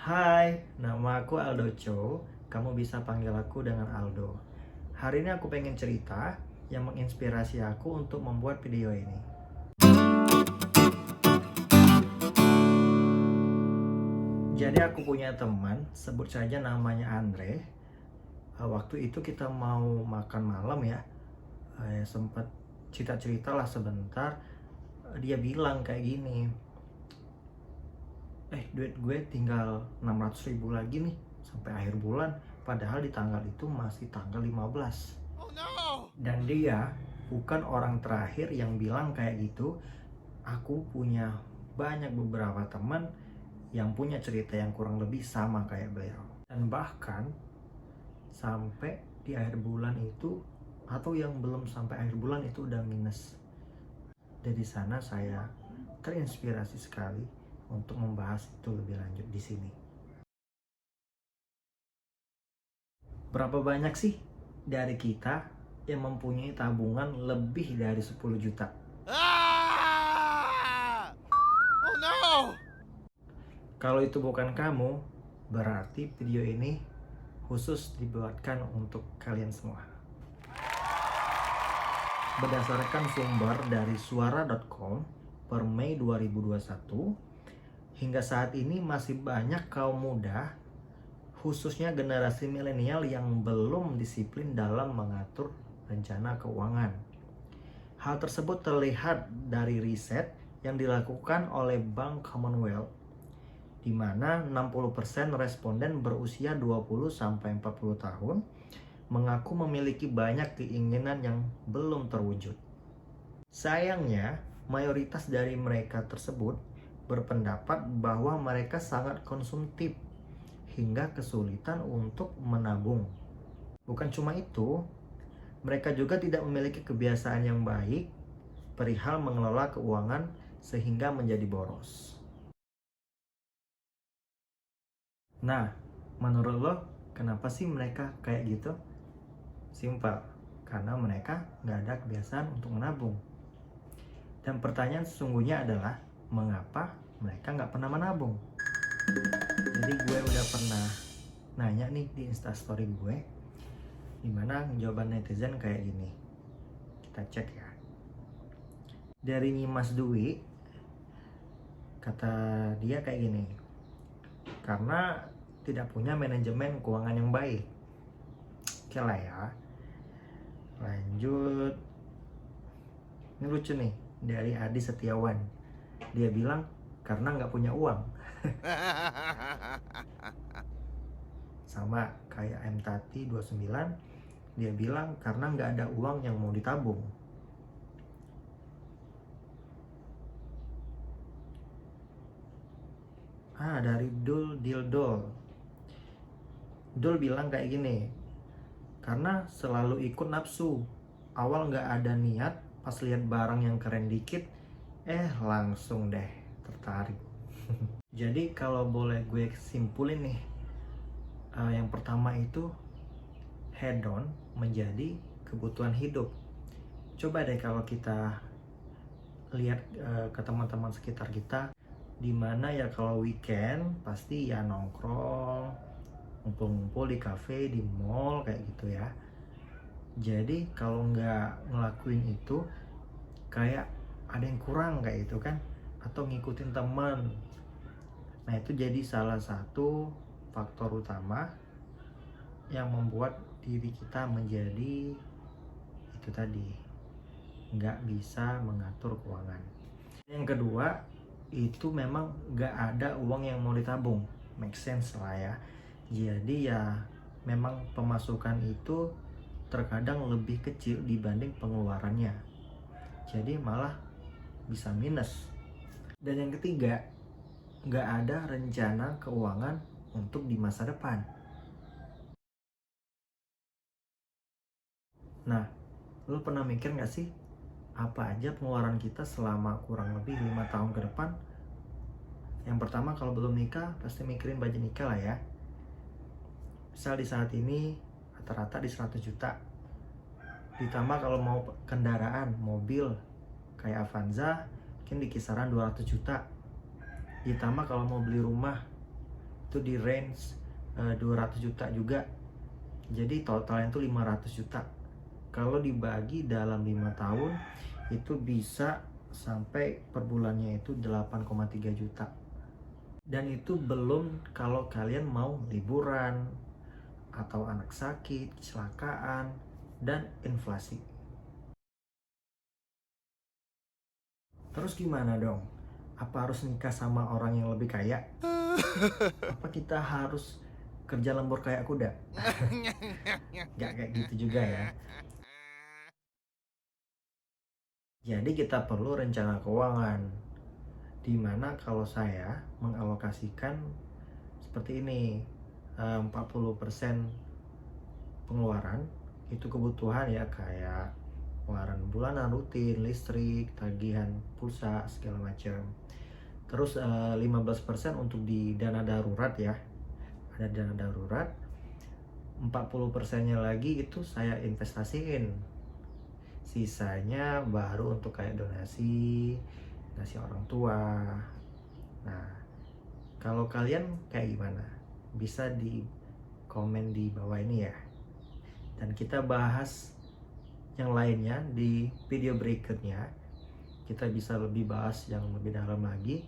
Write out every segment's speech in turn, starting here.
Hai, nama aku Aldo Cho. Kamu bisa panggil aku dengan Aldo. Hari ini aku pengen cerita yang menginspirasi aku untuk membuat video ini. Jadi aku punya teman, sebut saja namanya Andre. Waktu itu kita mau makan malam ya. Sempat cerita-cerita lah sebentar. Dia bilang kayak gini, duit gue tinggal 600.000 lagi nih sampai akhir bulan. Padahal di tanggal itu masih tanggal 15. Oh no! Dan dia bukan orang terakhir yang bilang kayak gitu. Aku punya banyak beberapa teman yang punya cerita yang kurang lebih sama kayak beliau. Dan bahkan sampai di akhir bulan itu, atau yang belum sampai akhir bulan itu udah minus. Dari sana saya terinspirasi sekali untuk membahas itu lebih lanjut di sini. Berapa banyak sih dari kita yang mempunyai tabungan lebih dari 10 juta? Oh no! Kalau itu bukan kamu, berarti video ini khusus dibuatkan untuk kalian semua. Berdasarkan sumber dari suara.com per Mei 2021, hingga saat ini masih banyak kaum muda, khususnya generasi milenial yang belum disiplin dalam mengatur rencana keuangan. Hal tersebut terlihat dari riset yang dilakukan oleh Bank Commonwealth, di mana 60% responden berusia 20-40 tahun mengaku memiliki banyak keinginan yang belum terwujud. Sayangnya, mayoritas dari mereka tersebut berpendapat bahwa mereka sangat konsumtif hingga kesulitan untuk menabung. Bukan cuma itu, mereka juga tidak memiliki kebiasaan yang baik perihal mengelola keuangan sehingga menjadi boros. Nah, menurut lo, kenapa sih mereka kayak gitu? Simpel, karena mereka nggak ada kebiasaan untuk menabung. Dan pertanyaan sesungguhnya adalah, mengapa mereka nggak pernah menabung? Jadi gue udah pernah nanya nih di instastory gue, dimana jawaban netizen kayak gini. Kita cek ya. Dari Nyimas Dwi, kata dia kayak gini, karena tidak punya manajemen keuangan yang baik. Oke lah ya. Lanjut. Ini lucu nih, dari Adi Setiawan. Dia bilang, karena nggak punya uang. Sama kayak M Tati 29, dia bilang karena nggak ada uang yang mau ditabung. Dari Dul Dildol. Dul bilang kayak gini, karena selalu ikut nafsu. Awal nggak ada niat, pas lihat barang yang keren dikit, langsung deh tertarik. Jadi kalau boleh gue simpulin nih, yang pertama itu hedon menjadi kebutuhan hidup. Coba deh kalau kita lihat ke teman-teman sekitar kita, dimana ya kalau weekend pasti ya nongkrong, ngumpul-ngumpul di cafe, di mall kayak gitu ya. Jadi kalau nggak ngelakuin itu, kayak ada yang kurang kayak itu kan, atau ngikutin teman. Nah itu jadi salah satu faktor utama yang membuat diri kita menjadi itu tadi, nggak bisa mengatur keuangan. Yang kedua, itu memang nggak ada uang yang mau ditabung. Make sense lah ya. Jadi ya memang pemasukan itu terkadang lebih kecil dibanding pengeluarannya. Jadi malah bisa minus. Dan yang ketiga, nggak ada rencana keuangan untuk di masa depan. Nah, lo pernah mikir nggak sih apa aja pengeluaran kita selama kurang lebih 5 tahun ke depan? Yang pertama, kalau belum nikah pasti mikirin budget nikah lah ya. Misal di saat ini rata-rata di 100 juta. Ditambah kalau mau kendaraan, mobil kayak Avanza mungkin di kisaran 200 juta. Ditambah kalau mau beli rumah itu di range 200 juta juga. Jadi totalnya itu 500 juta. Kalau dibagi dalam 5 tahun itu bisa sampai per bulannya itu 8,3 juta. Dan itu belum kalau kalian mau liburan atau anak sakit, kecelakaan, dan inflasi. Terus gimana dong? Apa harus nikah sama orang yang lebih kaya? Apa kita harus kerja lembur kayak kuda? Gak kayak gitu juga ya. Jadi kita perlu rencana keuangan. Dimana kalau saya mengalokasikan seperti ini, 40% pengeluaran itu kebutuhan ya, kayak pengeluaran bulanan rutin, listrik, tagihan pulsa segala macam. Terus 15% untuk di dana darurat ya. Ada dana darurat. 40%-nya lagi itu saya investasiin. Sisanya baru untuk kayak donasi, ngasih orang tua. Nah, kalau kalian kayak gimana? Bisa di komen di bawah ini ya. Dan kita bahas yang lainnya di video berikutnya. Kita bisa lebih bahas yang lebih dalam lagi.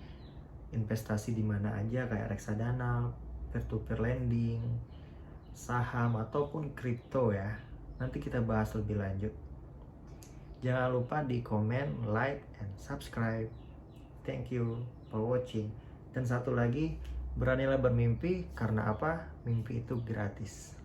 Investasi di mana aja kayak reksadana, peer-to-peer lending, saham ataupun kripto ya. Nanti kita bahas lebih lanjut. Jangan lupa di komen, like, and subscribe. Thank you for watching. Dan satu lagi, beranilah bermimpi, karena apa? Mimpi itu gratis.